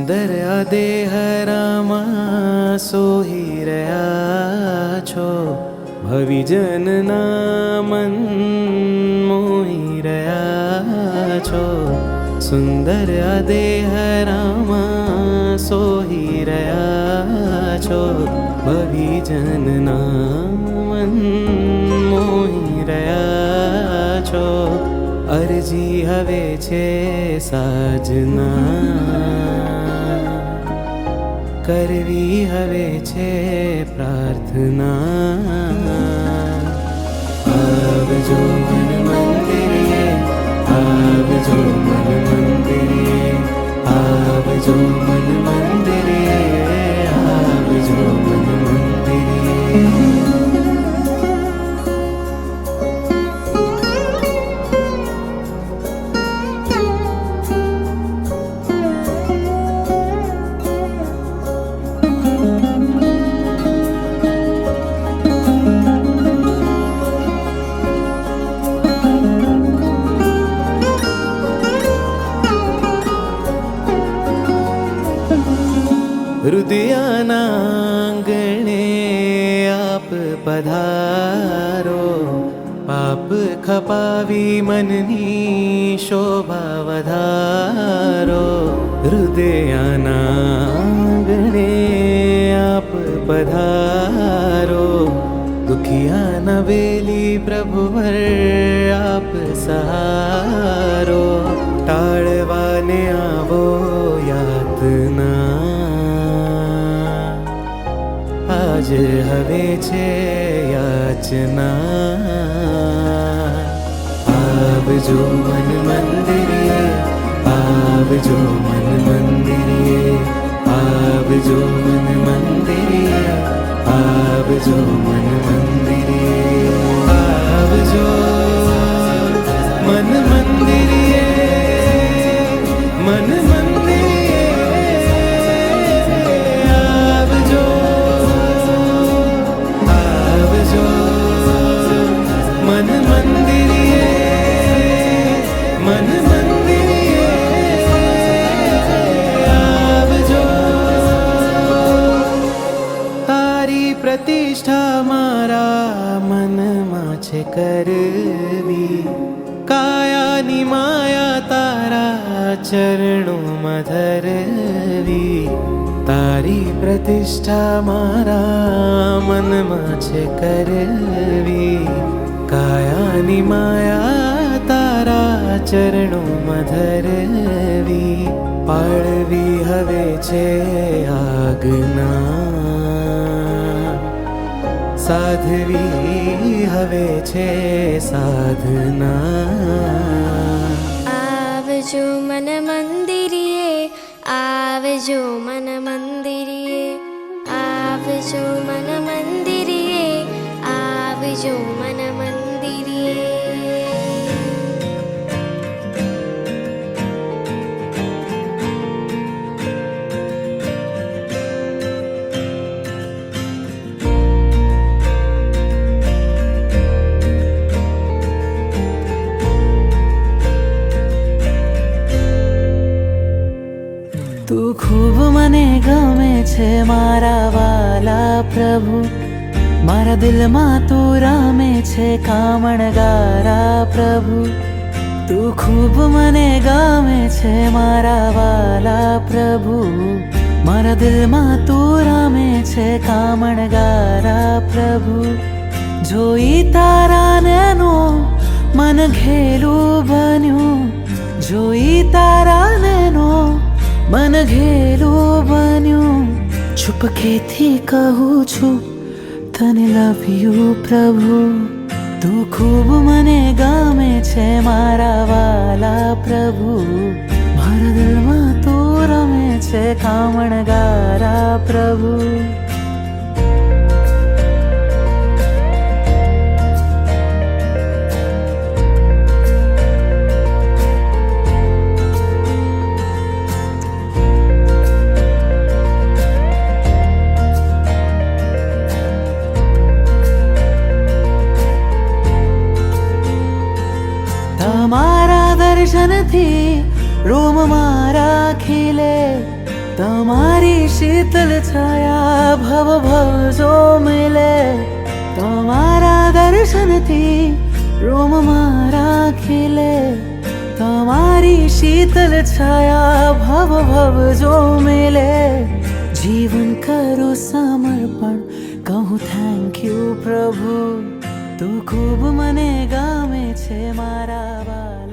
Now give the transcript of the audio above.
સુંદર દેહ રામા સોહી રહ્યા છો, ભવિજનના મન મોહી રહ્યા છો. સુંદર દેહ રામા સોહી રહ્યા છો, ભવિજનના મન મોહી રહ્યા છો. અરજી હવે છે સાજના, કરવી હવે છે પ્રાર્થના. આવજો મન મંદિરે, આવજો મન મંદિરે, આવજો મન મંદિરે, આવજો મન મંદિરે. હૃદયના આંગણે આપ પધારો, પાપ ખપાવી મનની શોભા વધારો. હૃદયના આંગણે આપ પધારો, દુખિયાના વેલી પ્રભુવર આપ સહારો. ટાળવાને આવો યાતના, આજ હવે છે યાચના. આવજો મન મંદિરે, આવજો મન મંદિરે, આવજો મન મંદિરે, આવજો મન મંદિરે. આવજો મન મંદિરે, મન પ્રતિષ્ઠા મારા મનમાં છે કરવી, કાયાની માયા તારા ચરણોમાં ધરવી. તારી પ્રતિષ્ઠા મારા મનમાં છે કરવી, કાયાની માયા તારા ચરણોમાં ધરવી. પાળવી હવે છે આજ્ઞા, સાધવી હવે છે સાધના. આવજો મન મંદિરે, આવજો મન મંદિરે, આવજો મન મંદિરે, આવજો મન મંદિરે. તું ખૂબ મને ગમે છે મારા વાલા પ્રભુ, મારા દિલમાં તું રમે છે કામણગારા પ્રભુ. તું ખૂબ મને ગમે છે મારા વાલા પ્રભુ, મારા દિલમાં તું રમે છે કામણગારા પ્રભુ. જોઈ તારા નૈનો મન ઘેલું બન્યું, જોઈ તારા નૈનો મન ઘેલું બન્યું. ચૂપકેથી કહું છું તને લવ યુ પ્રભુ. તું ખૂબ મને ગમે છે મારા વાલા પ્રભુ, મારા દિલમાં તું રમે છે કામણગારા પ્રભુ. તમારા દર્શનથી રોમ મારા ખીલે, તમારી શીતલ છાયા ભવ ભવ જો મિલે, તમારા દર્શનથી રોમ મારા ખીલે. તમારી શીતલ છાયા ભવ ભવ જો મિલે, જીવન કરું સમર્પણ, કહું થેન્ક યુ પ્રભુ. તું ખૂબ મને ગમે છે મારા વાલા.